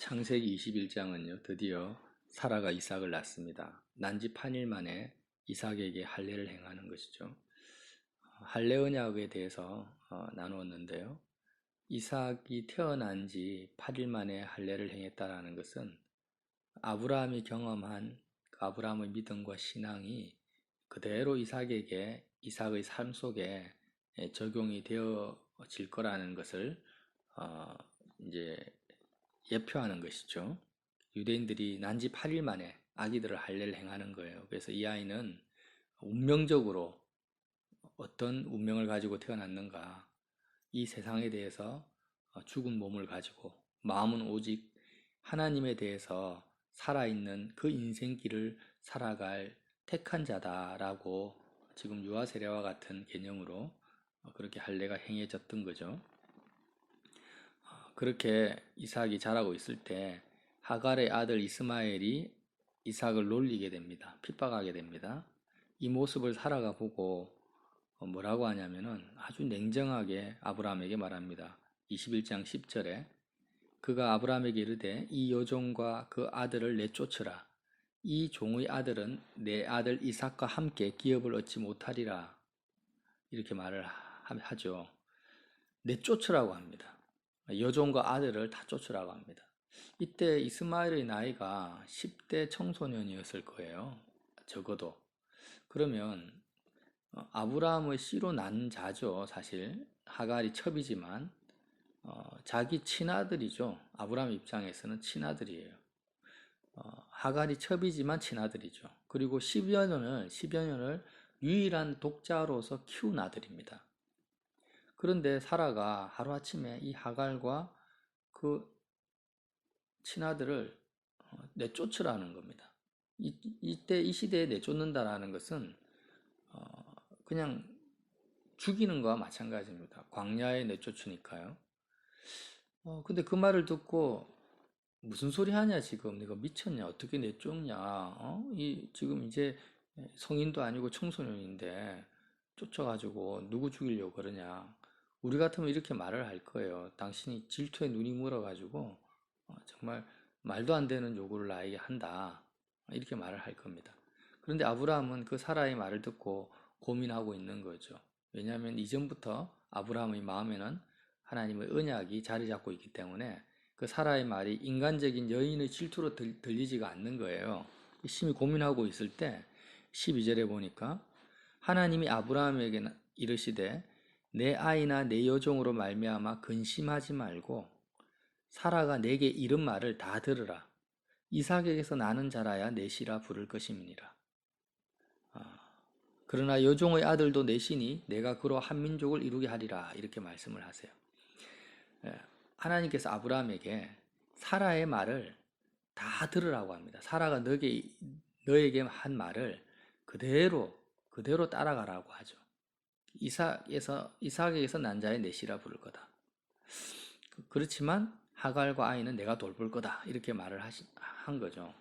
창세기 21장은요, 드디어 사라가 이삭을 낳습니다. 난지 8일 만에 이삭에게 할례를 행하는 것이죠. 할례 언약에 대해서 나누었는데요. 이삭이 태어난 지 8일 만에 할례를 행했다라는 것은 아브라함이 경험한 아브라함의 믿음과 신앙이 그대로 이삭의 삶 속에 적용이 되어질 거라는 것을 이제 예표하는 것이죠. 유대인들이 난지 8일 만에 아기들을 할례를 행하는 거예요. 그래서 이 아이는 운명적으로 어떤 운명을 가지고 태어났는가, 이 세상에 대해서 죽은 몸을 가지고 마음은 오직 하나님에 대해서 살아있는 그 인생길을 살아갈 택한 자다라고 지금 유아 세례와 같은 개념으로 그렇게 할례가 행해졌던 거죠. 그렇게 이삭이 자라고 있을 때 하갈의 아들 이스마엘이 이삭을 놀리게 됩니다. 핍박하게 됩니다. 이 모습을 사라가 보고 뭐라고 하냐면은 아주 냉정하게 아브라함에게 말합니다. 21장 10절에 그가 아브라함에게 이르되 이 여종과 그 아들을 내쫓으라. 이 종의 아들은 내 아들 이삭과 함께 기업을 얻지 못하리라. 이렇게 말을 하죠. 내쫓으라고 합니다. 여종과 아들을 다 쫓으라고 합니다. 이때 이스마엘의 나이가 10대 청소년이었을 거예요. 적어도. 그러면 아브라함의 씨로 난 자죠. 사실 하갈이 첩이지만 자기 친아들이죠. 아브라함 입장에서는 친아들이에요. 하갈이 첩이지만 친아들이죠. 그리고 10여 년을 유일한 독자로서 키운 아들입니다. 그런데 사라가 하루아침에 이 하갈과 그 친아들을 내쫓으라는 겁니다. 이때 이 시대에 내쫓는다라는 것은 그냥 죽이는 거와 마찬가지입니다. 광야에 내쫓으니까요. 근데 그 말을 듣고 무슨 소리 하냐 지금 네가 미쳤냐 어떻게 내쫓냐 지금 이제 성인도 아니고 청소년인데 쫓아가지고 누구 죽이려고 그러냐. 우리 같으면 이렇게 말을 할 거예요. 당신이 질투에 눈이 멀어가지고 정말 말도 안 되는 요구를 나에게 한다. 이렇게 말을 할 겁니다. 그런데 아브라함은 그 사라의 말을 듣고 고민하고 있는 거죠. 왜냐하면 이전부터 아브라함의 마음에는 하나님의 언약이 자리 잡고 있기 때문에 그 사라의 말이 인간적인 여인의 질투로 들리지가 않는 거예요. 심히 고민하고 있을 때 12절에 보니까 하나님이 아브라함에게 이르시되 내 아이나 내 여종으로 말미암아 근심하지 말고 사라가 내게 이른 말을 다 들으라. 이삭에게서 나는 자라야 넷이라 부를 것임이니라. 그러나 여종의 아들도 넷이니 내가 그로 한 민족을 이루게 하리라. 이렇게 말씀을 하세요. 하나님께서 아브라함에게 사라의 말을 다 들으라고 합니다. 사라가 너에게 한 말을 그대로 따라가라고 하죠. 이삭에게서 난 자의 넷이라 부를 거다. 그렇지만 하갈과 아이는 내가 돌볼 거다. 이렇게 말을 한 거죠.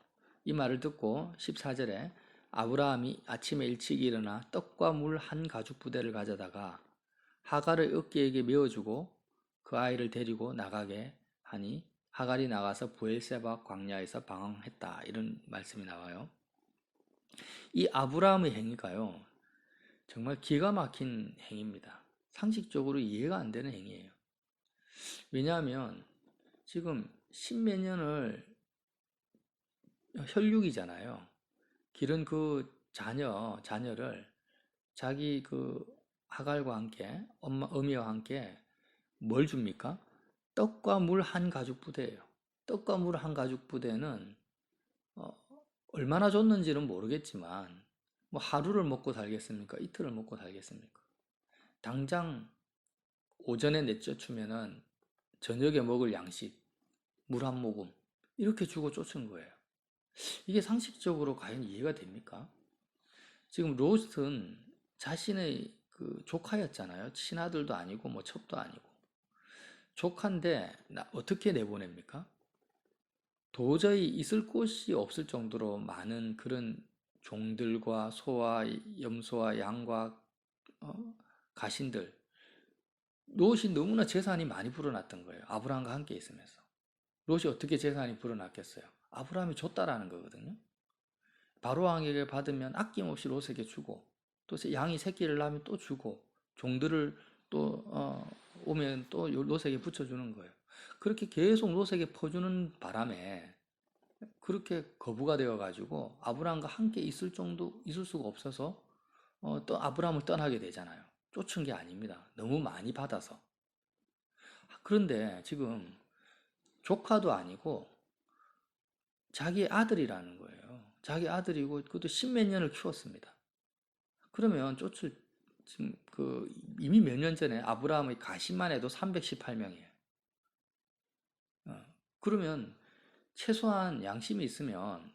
이 말을 듣고 14절에 아브라함이 아침에 일찍 일어나 떡과 물 한 가죽 부대를 가져다가 하갈의 어깨에게 메어주고 그 아이를 데리고 나가게 하니 하갈이 나가서 브엘세바 광야에서 방황했다. 이런 말씀이 나와요. 이 아브라함의 행위가요. 정말 기가 막힌 행위입니다. 상식적으로 이해가 안 되는 행위예요. 왜냐하면 지금 십몇 년을 혈육이잖아요. 기른 그 자녀를 자기 그 하갈과 함께 어미와 함께 뭘 줍니까? 떡과 물 한 가죽 부대예요. 떡과 물 한 가죽 부대는 얼마나 줬는지는 모르겠지만 뭐 하루를 먹고 살겠습니까? 이틀을 먹고 살겠습니까? 당장 오전에 내쫓으면은 저녁에 먹을 양식, 물 한 모금 이렇게 주고 쫓은 거예요. 이게 상식적으로 과연 이해가 됩니까? 지금 롯은 자신의 그 조카였잖아요. 친아들도 아니고 뭐 첩도 아니고 조카인데 어떻게 내보냅니까? 도저히 있을 곳이 없을 정도로 많은 그런 종들과 소와 염소와 양과 가신들 롯이 너무나 재산이 많이 불어났던 거예요. 아브라함과 함께 있으면서. 롯이 어떻게 재산이 불어났겠어요? 아브라함이 줬다라는 거거든요. 바로왕에게 받으면 아낌없이 롯에게 주고, 또 양이 새끼를 낳으면 또 주고, 종들을 또 오면 또 롯에게 붙여주는 거예요. 그렇게 계속 롯에게 퍼주는 바람에 그렇게 거부가 되어가지고 아브라함과 함께 있을 수가 없어서 또 아브라함을 떠나게 되잖아요. 쫓은 게 아닙니다. 너무 많이 받아서. 그런데 지금 조카도 아니고 자기 아들이라는 거예요. 자기 아들이고 그것도 십몇 년을 키웠습니다. 그러면 지금 이미 몇 년 전에 아브라함의 가십만 해도 318명이에요. 그러면 최소한 양심이 있으면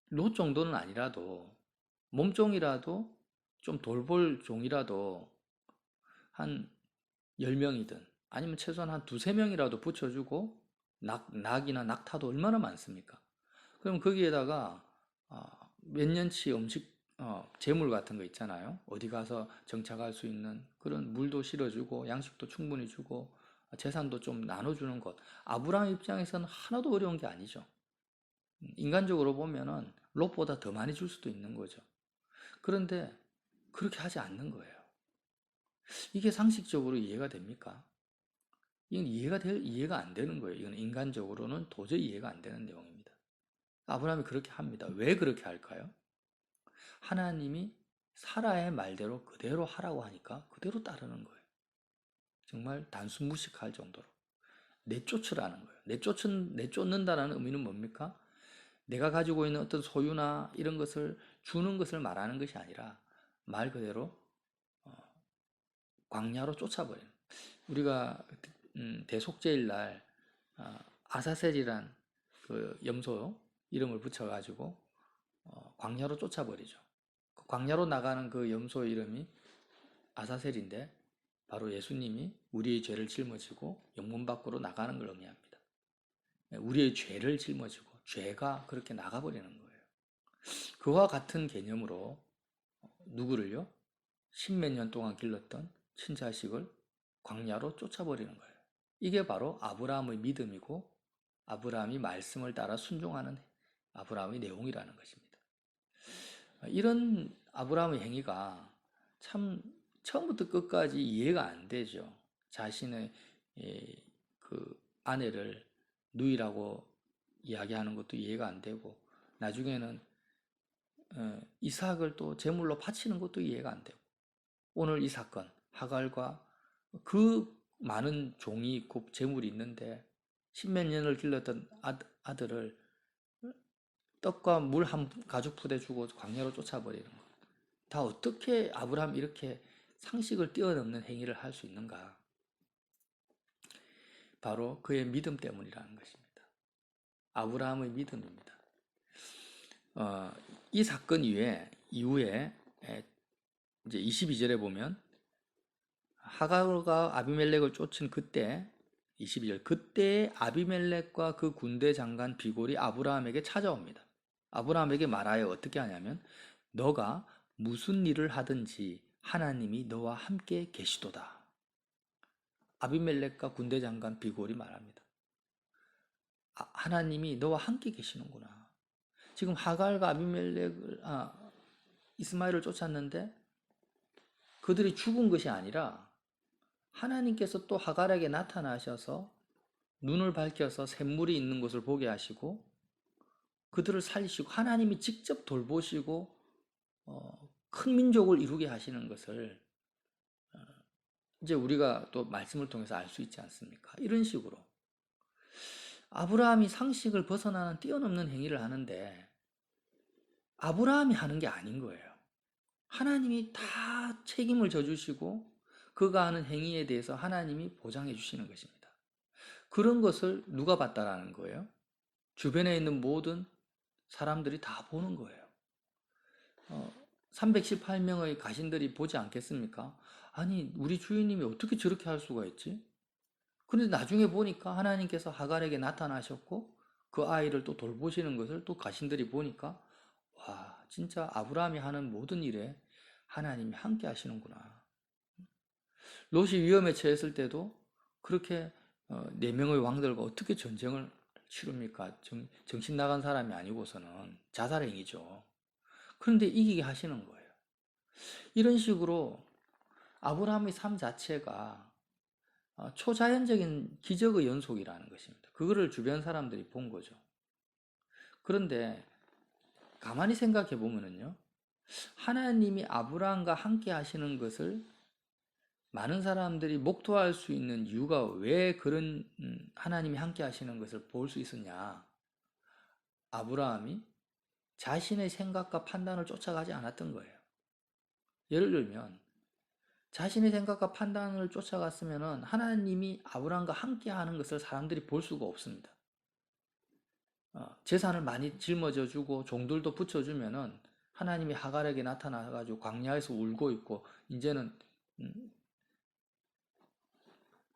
롯 정도는 아니라도 몸종이라도 좀 돌볼 종이라도 한 10명이든 아니면 최소한 한 두세 명이라도 붙여주고 낙이나 낙타도 얼마나 많습니까? 그럼 거기에다가 몇 년치 음식 재물 같은 거 있잖아요. 어디 가서 정착할 수 있는 그런 물도 실어주고 양식도 충분히 주고 재산도 좀 나눠주는 것. 아브라함 입장에서는 하나도 어려운 게 아니죠. 인간적으로 보면은 롯보다 더 많이 줄 수도 있는 거죠. 그런데 그렇게 하지 않는 거예요. 이게 상식적으로 이해가 됩니까? 이건 이해가 안 되는 거예요. 이건 인간적으로는 도저히 이해가 안 되는 내용입니다. 아브라함이 그렇게 합니다. 왜 그렇게 할까요? 하나님이 사라의 말대로 그대로 하라고 하니까 그대로 따르는 거예요. 정말 단순 무식할 정도로. 내쫓으라는 거예요. 내쫓는다는 의미는 뭡니까? 내가 가지고 있는 어떤 소유나 이런 것을 주는 것을 말하는 것이 아니라 말 그대로 광야로 쫓아버리는. 우리가 대속죄일 날 아사셀이란 그 염소 이름을 붙여가지고 광야로 쫓아버리죠. 광야로 나가는 그 염소 이름이 아사셀인데 바로 예수님이 우리의 죄를 짊어지고 영문 밖으로 나가는 걸 의미합니다. 우리의 죄를 짊어지고 죄가 그렇게 나가버리는 거예요. 그와 같은 개념으로 누구를요? 십몇 년 동안 길렀던 친자식을 광야로 쫓아버리는 거예요. 이게 바로 아브라함의 믿음이고 아브라함이 말씀을 따라 순종하는 아브라함의 내용이라는 것입니다. 이런 아브라함의 행위가 참 처음부터 끝까지 이해가 안 되죠. 자신의 그 아내를 누이라고 이야기하는 것도 이해가 안 되고 나중에는 이삭을 또 제물로 바치는 것도 이해가 안 되고 오늘 이 사건 하갈과 그 많은 종이 있고 재물이 있는데 십몇 년을 길렀던 아들을 떡과 물 한 가죽 부대 주고 광야로 쫓아버리는 것. 다 어떻게 아브라함 이렇게 상식을 뛰어넘는 행위를 할 수 있는가? 바로 그의 믿음 때문이라는 것입니다. 아브라함의 믿음입니다. 이 사건 이후에 이제 22절에 보면 하갈과 아비멜렉을 쫓은 그때 22절 그때 아비멜렉과 그 군대 장관 비골이 아브라함에게 찾아옵니다. 아브라함에게 말하여 어떻게 하냐면 너가 무슨 일을 하든지 하나님이 너와 함께 계시도다. 아비멜렉과 군대 장관 비골이 말합니다. 하나님이 너와 함께 계시는구나. 지금 하갈과 이스마엘을 쫓았는데 그들이 죽은 것이 아니라 하나님께서 또 하갈에게 나타나셔서 눈을 밝혀서 샘물이 있는 것을 보게 하시고 그들을 살리시고 하나님이 직접 돌보시고 큰 민족을 이루게 하시는 것을 이제 우리가 또 말씀을 통해서 알 수 있지 않습니까? 이런 식으로 아브라함이 상식을 벗어나는 뛰어넘는 행위를 하는데 아브라함이 하는 게 아닌 거예요. 하나님이 다 책임을 져주시고 그가 하는 행위에 대해서 하나님이 보장해 주시는 것입니다. 그런 것을 누가 봤다라는 거예요? 주변에 있는 모든 사람들이 다 보는 거예요. 318명의 가신들이 보지 않겠습니까? 아니, 우리 주인님이 어떻게 저렇게 할 수가 있지? 그런데 나중에 보니까 하나님께서 하갈에게 나타나셨고 그 아이를 또 돌보시는 것을 또 가신들이 보니까 와, 진짜 아브라함이 하는 모든 일에 하나님이 함께 하시는구나. 롯이 위험에 처했을 때도 그렇게 네 명의 왕들과 어떻게 전쟁을 치릅니까? 정신 나간 사람이 아니고서는 자살행위죠. 그런데 이기게 하시는 거예요. 이런 식으로 아브라함의 삶 자체가 초자연적인 기적의 연속이라는 것입니다. 그거를 주변 사람들이 본 거죠. 그런데 가만히 생각해 보면은요, 하나님이 아브라함과 함께 하시는 것을 많은 사람들이 목도할 수 있는 이유가 왜 그런 하나님이 함께 하시는 것을 볼 수 있었냐? 아브라함이 자신의 생각과 판단을 쫓아가지 않았던 거예요. 예를 들면 자신의 생각과 판단을 쫓아갔으면 하나님이 아브라함과 함께 하는 것을 사람들이 볼 수가 없습니다. 재산을 많이 짊어져 주고 종들도 붙여주면은 하나님이 하갈에게 나타나가지고 광야에서 울고 있고 이제는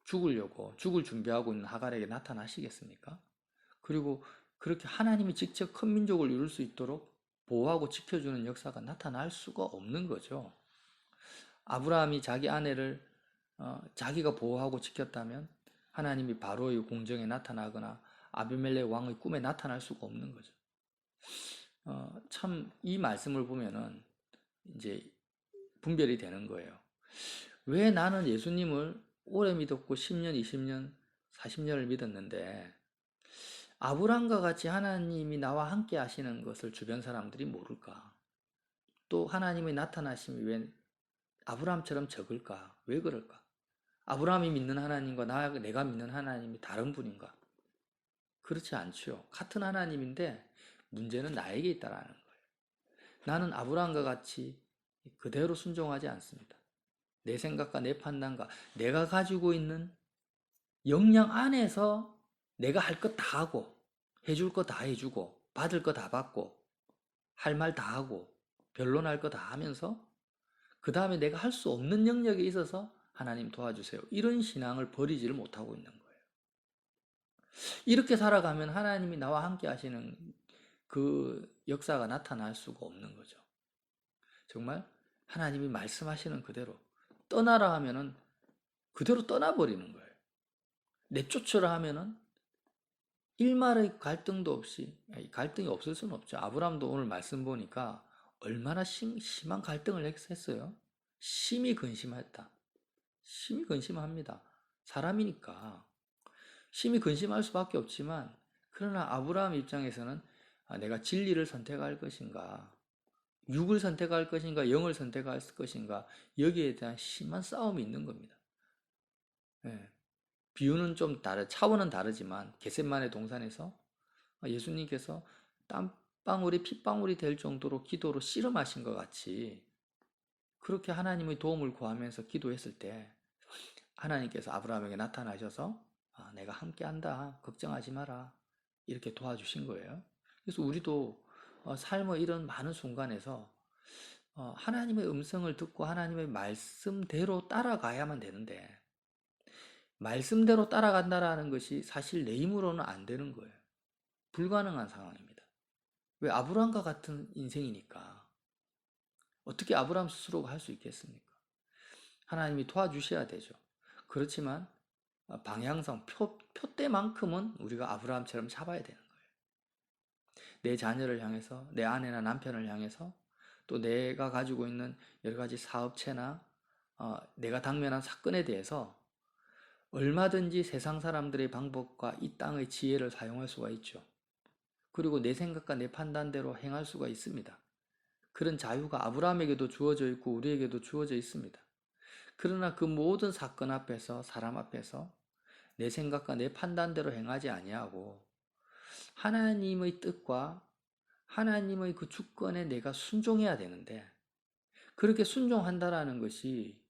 죽을 준비하고 있는 하갈에게 나타나시겠습니까? 그리고 그렇게 하나님이 직접 큰 민족을 이룰 수 있도록 보호하고 지켜주는 역사가 나타날 수가 없는 거죠. 아브라함이 자기 아내를 자기가 보호하고 지켰다면 하나님이 바로의 공정에 나타나거나 아비멜렉 왕의 꿈에 나타날 수가 없는 거죠. 참 이 말씀을 보면은 이제 분별이 되는 거예요. 왜 나는 예수님을 오래 믿었고 10년, 20년, 40년을 믿었는데 아브라함과 같이 하나님이 나와 함께 하시는 것을 주변 사람들이 모를까? 또 하나님의 나타나심이 왜 아브라함처럼 적을까? 왜 그럴까? 아브라함이 믿는 하나님과 내가 믿는 하나님이 다른 분인가? 그렇지 않죠. 같은 하나님인데 문제는 나에게 있다라는 거예요. 나는 아브라함과 같이 그대로 순종하지 않습니다. 내 생각과 내 판단과 내가 가지고 있는 역량 안에서 내가 할 것 다 하고 해줄 거 다 해주고 받을 거 다 받고 할 말 다 하고 변론할 거 다 하면서 그 다음에 내가 할 수 없는 영역에 있어서 하나님 도와주세요. 이런 신앙을 버리지를 못하고 있는 거예요. 이렇게 살아가면 하나님이 나와 함께 하시는 그 역사가 나타날 수가 없는 거죠. 정말 하나님이 말씀하시는 그대로 떠나라 하면은 그대로 떠나버리는 거예요. 내쫓으라 하면은 일말의 갈등도 없이, 갈등이 없을 수는 없죠. 아브라함도 오늘 말씀 보니까 얼마나 심한 갈등을 했어요. 심히 근심했다. 심히 근심합니다. 사람이니까 심히 근심할 수밖에 없지만 그러나 아브라함 입장에서는 내가 진리를 선택할 것인가 육을 선택할 것인가 영을 선택할 것인가 여기에 대한 심한 싸움이 있는 겁니다. 예. 비유는 좀 차원은 다르지만 겟세마네 동산에서 예수님께서 땀방울이 핏방울이 될 정도로 기도로 씨름하신 것 같이 그렇게 하나님의 도움을 구하면서 기도했을 때 하나님께서 아브라함에게 나타나셔서 내가 함께한다. 걱정하지 마라. 이렇게 도와주신 거예요. 그래서 우리도 삶의 이런 많은 순간에서 하나님의 음성을 듣고 하나님의 말씀대로 따라가야만 되는데 말씀대로 따라간다라는 것이 사실 내 힘으로는 안 되는 거예요. 불가능한 상황입니다. 왜 아브라함과 같은 인생이니까 어떻게 아브라함 스스로가 할 수 있겠습니까? 하나님이 도와주셔야 되죠. 그렇지만 방향성, 표대만큼은 우리가 아브라함처럼 잡아야 되는 거예요. 내 자녀를 향해서, 내 아내나 남편을 향해서, 또 내가 가지고 있는 여러 가지 사업체나 내가 당면한 사건에 대해서 얼마든지 세상 사람들의 방법과 이 땅의 지혜를 사용할 수가 있죠. 그리고 내 생각과 내 판단대로 행할 수가 있습니다. 그런 자유가 아브라함에게도 주어져 있고 우리에게도 주어져 있습니다. 그러나 그 모든 사건 앞에서 사람 앞에서 내 생각과 내 판단대로 행하지 아니하고 하나님의 뜻과 하나님의 그 주권에 내가 순종해야 되는데 그렇게 순종한다라는 것이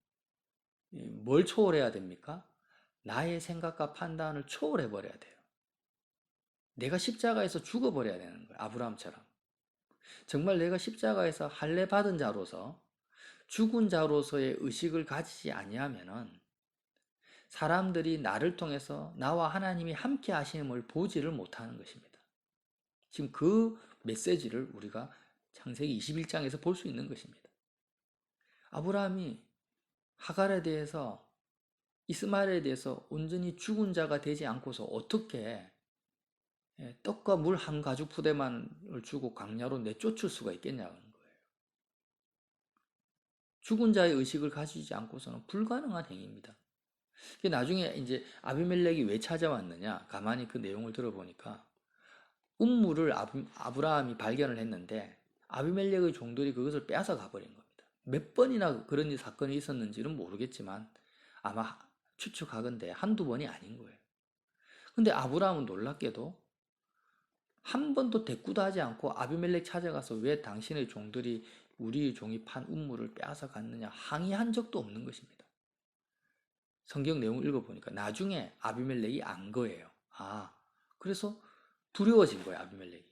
뭘 초월해야 됩니까? 나의 생각과 판단을 초월해 버려야 돼요. 내가 십자가에서 죽어버려야 되는 거예요. 아브라함처럼. 정말 내가 십자가에서 할례 받은 자로서 죽은 자로서의 의식을 가지지 아니하면은 사람들이 나를 통해서 나와 하나님이 함께 하심을 보지를 못하는 것입니다. 지금 그 메시지를 우리가 창세기 21장에서 볼 수 있는 것입니다. 아브라함이 하갈에 대해서 이스마엘에 대해서 온전히 죽은 자가 되지 않고서 어떻게 떡과 물 한 가죽 부대만을 주고 광야로 내쫓을 수가 있겠냐는 거예요. 죽은 자의 의식을 가지지 않고서는 불가능한 행위입니다. 나중에 이제 아비멜렉이 왜 찾아왔느냐? 가만히 그 내용을 들어보니까 운물을 아브라함이 발견을 했는데 아비멜렉의 종들이 그것을 빼앗아 가버린 겁니다. 몇 번이나 그런 사건이 있었는지는 모르겠지만 아마 추측하건대 한두 번이 아닌 거예요. 근데 아브라함은 놀랍게도 한 번도 대꾸도 하지 않고 아비멜렉 찾아가서 왜 당신의 종들이 우리 종이 판 운물을 빼앗아 갔느냐 항의한 적도 없는 것입니다. 성경 내용을 읽어보니까 나중에 아비멜렉이 안 거예요. 그래서 두려워진 거예요, 아비멜렉이.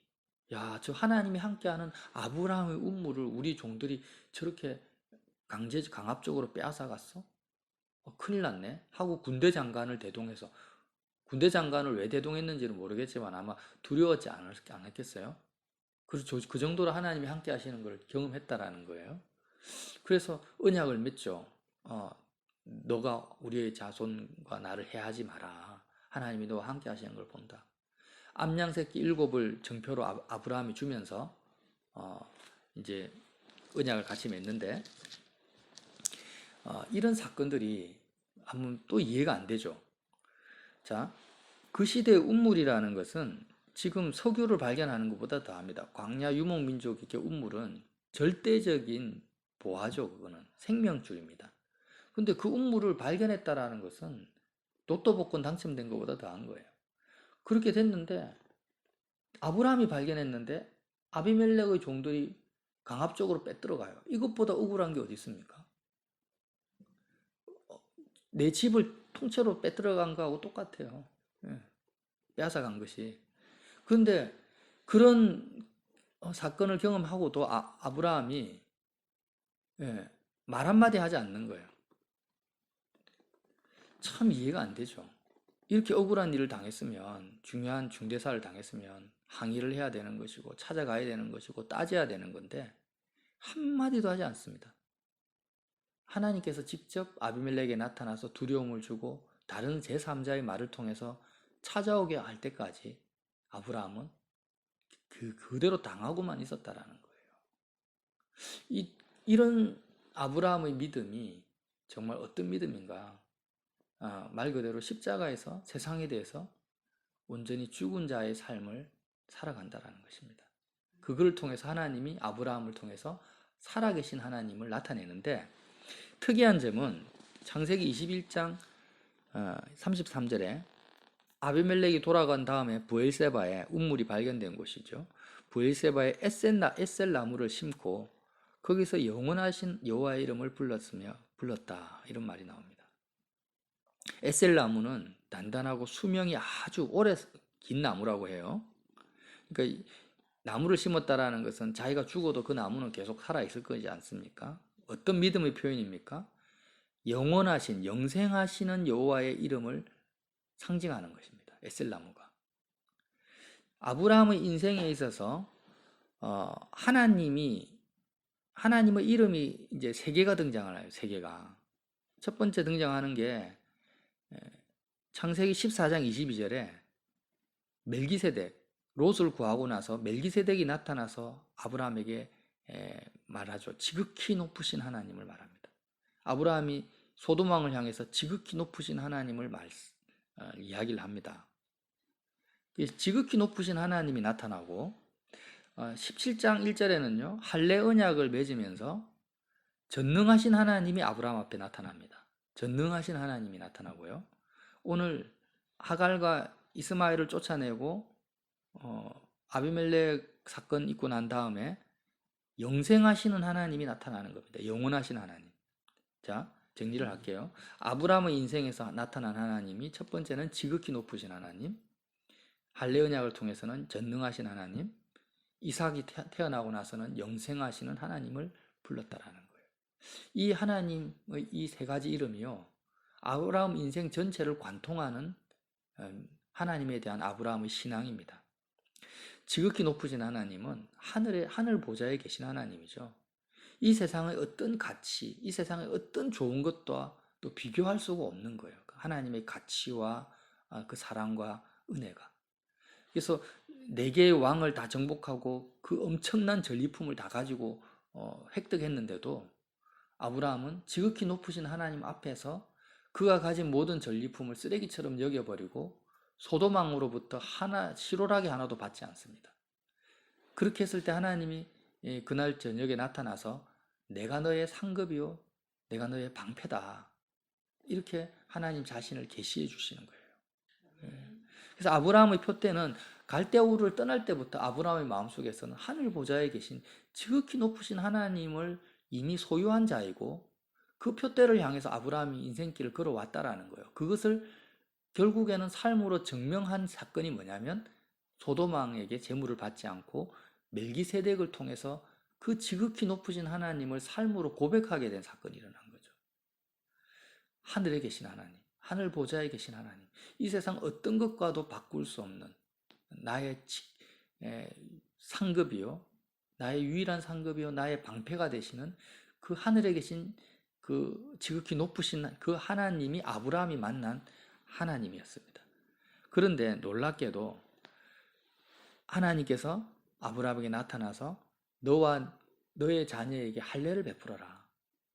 야, 저 하나님이 함께하는 아브라함의 운물을 우리 종들이 저렇게 강압적으로 빼앗아 갔어? 큰일 났네 하고 군대 장관을 대동해서, 군대 장관을 왜 대동했는지는 모르겠지만 아마 두려웠지 않았겠어요? 그래서 그 정도로 하나님이 함께 하시는 걸 경험했다라는 거예요. 그래서 언약을 맺죠. 너가 우리의 자손과 나를 해하지 마라. 하나님이 너와 함께 하시는 걸 본다. 암양새끼 7을 정표로 아브라함이 주면서 이제 언약을 같이 맺는데, 이런 사건들이 한번 또 이해가 안 되죠. 자, 그 시대의 운물이라는 것은 지금 석유를 발견하는 것보다 더합니다. 광야 유목민족의 운물은 절대적인 보화죠. 그거는 생명줄입니다. 근데 그 운물을 발견했다라는 것은 로또 복권 당첨된 것보다 더한 거예요. 그렇게 됐는데 아브라함이 발견했는데 아비멜렉의 종들이 강압적으로 빼들어가요. 이것보다 억울한 게 어디 있습니까? 내 집을 통째로 빼들어간 거하고 똑같아요. 빼앗아간 것이. 그런데 그런 사건을 경험하고도 아브라함이 말 한마디 하지 않는 거예요. 참 이해가 안 되죠. 이렇게 억울한 일을 당했으면, 중요한 중대사를 당했으면 항의를 해야 되는 것이고 찾아가야 되는 것이고 따져야 되는 건데 한마디도 하지 않습니다. 하나님께서 직접 아비멜렉에게 나타나서 두려움을 주고 다른 제3자의 말을 통해서 찾아오게 할 때까지 아브라함은 그대로 당하고만 있었다라는 거예요. 이런 아브라함의 믿음이 정말 어떤 믿음인가? 말 그대로 십자가에서 세상에 대해서 온전히 죽은 자의 삶을 살아간다라는 것입니다. 그걸 통해서 하나님이 아브라함을 통해서 살아계신 하나님을 나타내는데, 특이한 점은 창세기 21장 33절에 아비멜렉이 돌아간 다음에 브엘세바에 운물이 발견된 곳이죠. 브엘세바에 에셀 나무를 심고 거기서 영원하신 여호와의 이름을 불렀다, 이런 말이 나옵니다. 에셀 나무는 단단하고 수명이 아주 오래 긴 나무라고 해요. 그러니까 나무를 심었다라는 것은 자기가 죽어도 그 나무는 계속 살아있을 거지 않습니까? 어떤 믿음의 표현입니까? 영원하신, 영생하시는 여호와의 이름을 상징하는 것입니다. 에셀나무가. 아브라함의 인생에 있어서 하나님의 이름이 이제 세 개가 등장하나요? 세 개가. 첫 번째 등장하는 게 창세기 14장 22절에 멜기세덱, 롯을 구하고 나서 멜기세덱이 나타나서 아브라함에게 말하죠. 지극히 높으신 하나님을 말합니다. 아브라함이 소돔왕을 향해서 지극히 높으신 하나님을 이야기를 합니다. 지극히 높으신 하나님이 나타나고 17장 1절에는요. 할례 언약을 맺으면서 전능하신 하나님이 아브라함 앞에 나타납니다. 전능하신 하나님이 나타나고요. 오늘 하갈과 이스마엘을 쫓아내고 아비멜렉 사건 있고 난 다음에 영생하시는 하나님이 나타나는 겁니다. 영원하신 하나님. 자, 정리를 할게요. 아브라함의 인생에서 나타난 하나님이 첫 번째는 지극히 높으신 하나님, 할례 언약을 통해서는 전능하신 하나님, 이삭이 태어나고 나서는 영생하시는 하나님을 불렀다라는 거예요. 이 하나님의 이 세 가지 이름이요, 아브라함 인생 전체를 관통하는 하나님에 대한 아브라함의 신앙입니다. 지극히 높으신 하나님은 하늘 보좌에 계신 하나님이죠. 이 세상의 어떤 가치, 이 세상의 어떤 좋은 것과 또 비교할 수가 없는 거예요. 하나님의 가치와 그 사랑과 은혜가. 그래서 네 개의 왕을 다 정복하고 그 엄청난 전리품을 다 가지고 획득했는데도 아브라함은 지극히 높으신 하나님 앞에서 그가 가진 모든 전리품을 쓰레기처럼 여겨버리고 소돔왕으로부터 실오라기 하나도 받지 않습니다. 그렇게 했을 때 하나님이 그날 저녁에 나타나서 내가 너의 상급이요 내가 너의 방패다, 이렇게 하나님 자신을 계시해 주시는 거예요. 그래서 아브라함의 표대는 갈대아 우르를 떠날 때부터 아브라함의 마음속에서는 하늘 보좌에 계신 지극히 높으신 하나님을 이미 소유한 자이고 그 표대를 향해서 아브라함이 인생길을 걸어왔다라는 거예요. 그것을 결국에는 삶으로 증명한 사건이 뭐냐면 소돔왕에게 재물을 받지 않고 멜기세덱을 통해서 그 지극히 높으신 하나님을 삶으로 고백하게 된 사건이 일어난 거죠. 하늘에 계신 하나님, 하늘 보좌에 계신 하나님, 이 세상 어떤 것과도 바꿀 수 없는 나의 상급이요, 나의 유일한 상급이요, 나의 방패가 되시는 그 하늘에 계신 그 지극히 높으신 그 하나님이 아브라함이 만난 하나님이었습니다. 그런데 놀랍게도 하나님께서 아브라함에게 나타나서 너와 너의 자녀에게 할례를 베풀어라.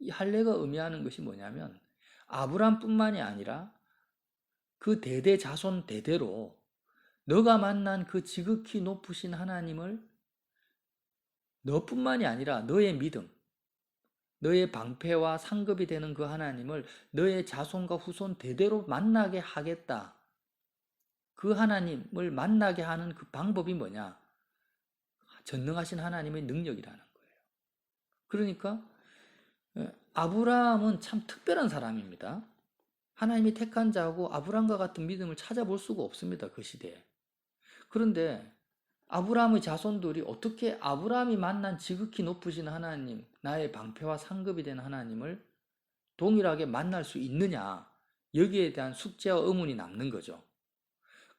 이 할례가 의미하는 것이 뭐냐면 아브라함뿐만이 아니라 그 대대 자손 대대로 너가 만난 그 지극히 높으신 하나님을 너뿐만이 아니라 너의 믿음, 너의 방패와 상급이 되는 그 하나님을 너의 자손과 후손 대대로 만나게 하겠다. 그 하나님을 만나게 하는 그 방법이 뭐냐? 전능하신 하나님의 능력이라는 거예요. 그러니까 아브라함은 참 특별한 사람입니다. 하나님이 택한 자고 아브라함과 같은 믿음을 찾아볼 수가 없습니다. 그 시대에. 그런데 아브라함의 자손들이 어떻게 아브라함이 만난 지극히 높으신 하나님, 나의 방패와 상급이 된 하나님을 동일하게 만날 수 있느냐, 여기에 대한 숙제와 의문이 남는 거죠.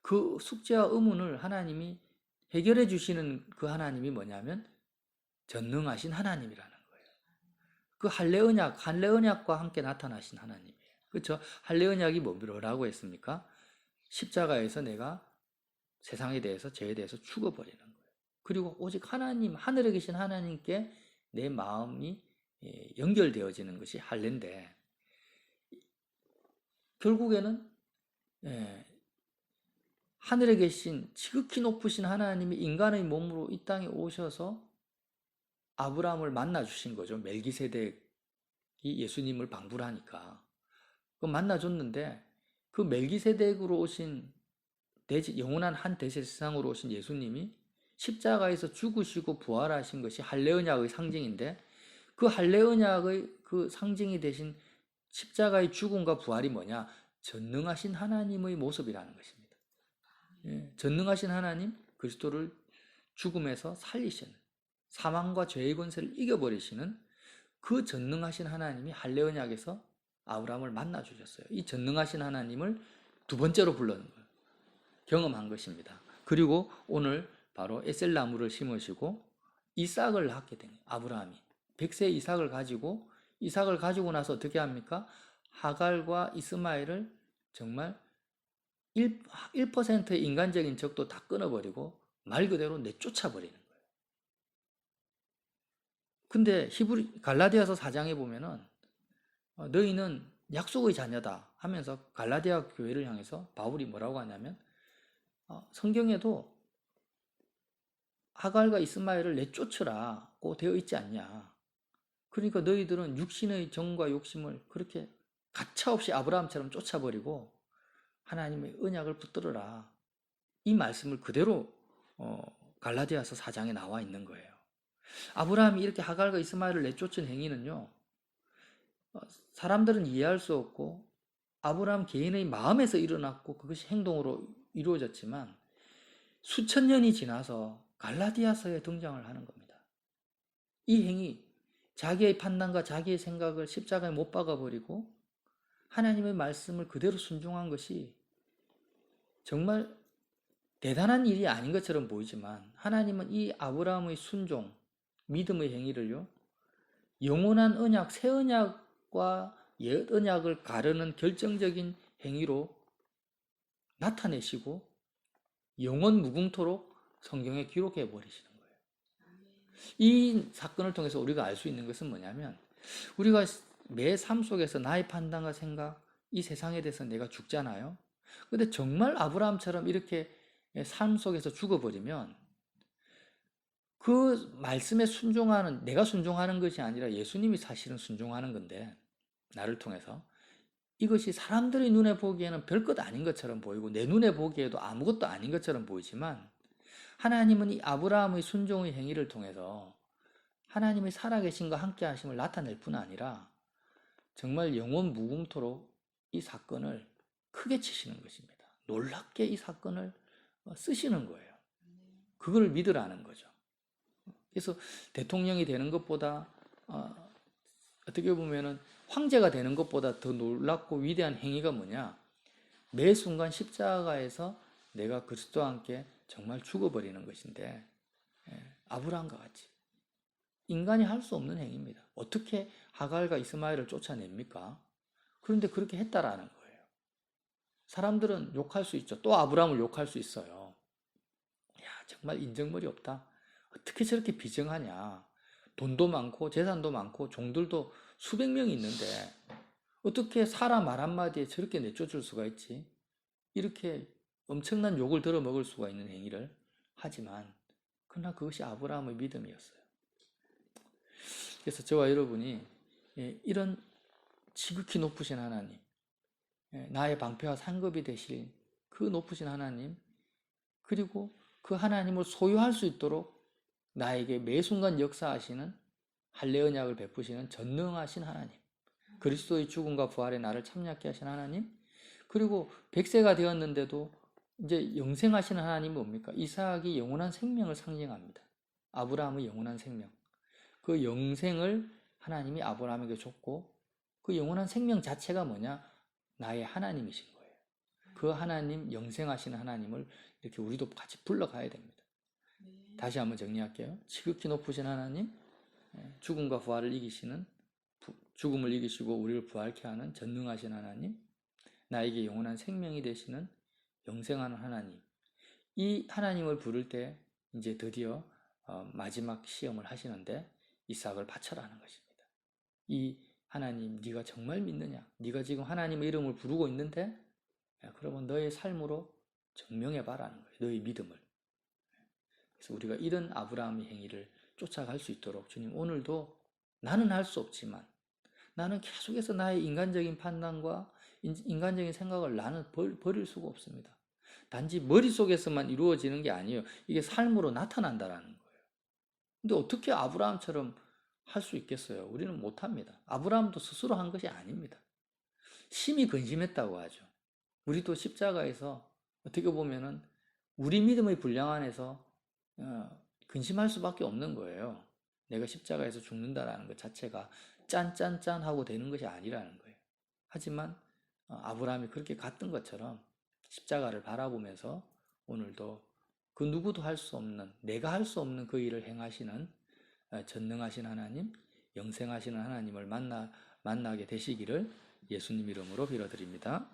그 숙제와 의문을 하나님이 해결해 주시는 그 하나님이 뭐냐면 전능하신 하나님이라는 거예요. 그 할례 언약과 함께 나타나신 하나님이에요. 그렇죠? 할례 언약이 뭐라고 했습니까? 십자가에서 내가 세상에 대해서, 죄에 대해서 죽어버리는 거예요. 그리고 오직 하나님, 하늘에 계신 하나님께 내 마음이 연결되어지는 것이 할례인데, 결국에는 하늘에 계신 지극히 높으신 하나님이 인간의 몸으로 이 땅에 오셔서 아브라함을 만나 주신 거죠. 멜기세덱이 예수님을 방불 하니까 만나줬는데, 그 멜기세덱으로 오신 영원한 한 대제사장으로 오신 예수님이 십자가에서 죽으시고 부활하신 것이 할례 언약의 상징인데, 그 할례 언약의 그 상징이 되신 십자가의 죽음과 부활이 뭐냐? 전능하신 하나님의 모습이라는 것입니다. 전능하신 하나님, 그리스도를 죽음에서 살리시는, 사망과 죄의 권세를 이겨버리시는 그 전능하신 하나님이 할례 언약에서 아브라함을 만나 주셨어요. 이 전능하신 하나님을 두 번째로 불렀는 거예요. 경험한 것입니다. 그리고 오늘 바로 에셀나무를 심으시고 이삭을 낳게 된 아브라함이 100세 이삭을 가지고 나서 어떻게 합니까? 하갈과 이스마엘을 정말 1%의 인간적인 적도 다 끊어버리고 말 그대로 내쫓아버리는 거예요. 근데 갈라디아서 4장에 보면은 너희는 약속의 자녀다 하면서 갈라디아 교회를 향해서 바울이 뭐라고 하냐면 성경에도 하갈과 이스마엘을 내쫓으라고 되어 있지 않냐. 그러니까 너희들은 육신의 정과 욕심을 그렇게 가차없이 아브라함처럼 쫓아버리고 하나님의 언약을 붙들어라. 이 말씀을 그대로 갈라디아서 4장에 나와 있는 거예요. 아브라함이 이렇게 하갈과 이스마엘을 내쫓은 행위는요, 사람들은 이해할 수 없고 아브라함 개인의 마음에서 일어났고 그것이 행동으로 이루어졌지만 수천 년이 지나서 갈라디아서에 등장을 하는 겁니다. 이 행위, 자기의 판단과 자기의 생각을 십자가에 못 박아버리고 하나님의 말씀을 그대로 순종한 것이 정말 대단한 일이 아닌 것처럼 보이지만, 하나님은 이 아브라함의 순종, 믿음의 행위를요, 영원한 언약, 새 언약과 옛 언약을 가르는 결정적인 행위로 나타내시고 영원 무궁토록 성경에 기록해 버리시는 거예요. 이 사건을 통해서 우리가 알 수 있는 것은 뭐냐면, 우리가 매 삶 속에서 나의 판단과 생각, 이 세상에 대해서 내가 죽잖아요. 근데 정말 아브라함처럼 이렇게 삶 속에서 죽어버리면 그 말씀에 순종하는, 내가 순종하는 것이 아니라 예수님이 사실은 순종하는 건데, 나를 통해서 이것이 사람들의 눈에 보기에는 별것 아닌 것처럼 보이고 내 눈에 보기에도 아무것도 아닌 것처럼 보이지만, 하나님은 이 아브라함의 순종의 행위를 통해서 하나님의 살아계신과 함께 하심을 나타낼 뿐 아니라 정말 영원 무궁토록 이 사건을 크게 치시는 것입니다. 놀랍게 이 사건을 쓰시는 거예요. 그걸 믿으라는 거죠. 그래서 대통령이 되는 것보다 어떻게 보면은 황제가 되는 것보다 더 놀랍고 위대한 행위가 뭐냐? 매 순간 십자가에서 내가 그리스도와 함께 정말 죽어버리는 것인데, 아브라함과 같이 인간이 할 수 없는 행위입니다. 어떻게 하갈과 이스마엘을 쫓아냅니까? 그런데 그렇게 했다라는 거예요. 사람들은 욕할 수 있죠. 또 아브라함을 욕할 수 있어요. 야, 정말 인정머리 없다. 어떻게 저렇게 비정하냐. 돈도 많고 재산도 많고 종들도 수백 명이 있는데 어떻게 사람 말 한마디에 저렇게 내쫓을 수가 있지? 이렇게 엄청난 욕을 들어먹을 수가 있는 행위를 하지만, 그러나 그것이 아브라함의 믿음이었어요. 그래서 저와 여러분이 이런 지극히 높으신 하나님, 나의 방패와 상급이 되실 그 높으신 하나님, 그리고 그 하나님을 소유할 수 있도록 나에게 매 순간 역사하시는, 할례 언약을 베푸시는 전능하신 하나님, 그리스도의 죽음과 부활에 나를 참여하게 하신 하나님, 그리고 100세가 되었는데도 이제 영생하신 하나님이 뭡니까? 이삭이 영원한 생명을 상징합니다. 아브라함의 영원한 생명. 그 영생을 하나님이 아브라함에게 줬고, 그 영원한 생명 자체가 뭐냐? 나의 하나님이신 거예요. 그 하나님, 영생하시는 하나님을 이렇게 우리도 같이 불러가야 됩니다. 다시 한번 정리할게요. 지극히 높으신 하나님, 죽음과 부활을 이기시는, 죽음을 이기시고 우리를 부활케 하는 전능하신 하나님, 나에게 영원한 생명이 되시는 영생하는 하나님. 이 하나님을 부를 때 이제 드디어 마지막 시험을 하시는데 이삭을 바쳐라는 것입니다. 이 하나님, 네가 정말 믿느냐? 네가 지금 하나님의 이름을 부르고 있는데, 그러면 너의 삶으로 증명해 봐라는 거예요. 너의 믿음을. 그래서 우리가 이런 아브라함의 행위를 쫓아갈 수 있도록 주님, 오늘도 나는 할 수 없지만 나는 계속해서 나의 인간적인 판단과 인간적인 생각을 나는 버릴 수가 없습니다. 단지 머릿속에서만 이루어지는 게 아니에요. 이게 삶으로 나타난다라는 거예요. 근데 어떻게 아브라함처럼 할 수 있겠어요? 우리는 못합니다. 아브라함도 스스로 한 것이 아닙니다. 심히 근심했다고 하죠. 우리도 십자가에서 어떻게 보면은 우리 믿음의 분량 안에서 근심할 수밖에 없는 거예요. 내가 십자가에서 죽는다라는 것 자체가 짠짠짠 하고 되는 것이 아니라는 거예요. 하지만 아브라함이 그렇게 갔던 것처럼 십자가를 바라보면서 오늘도 그 누구도 할 수 없는, 내가 할 수 없는 그 일을 행하시는 전능하신 하나님, 영생하시는 하나님을 만나게 되시기를 예수님 이름으로 빌어드립니다.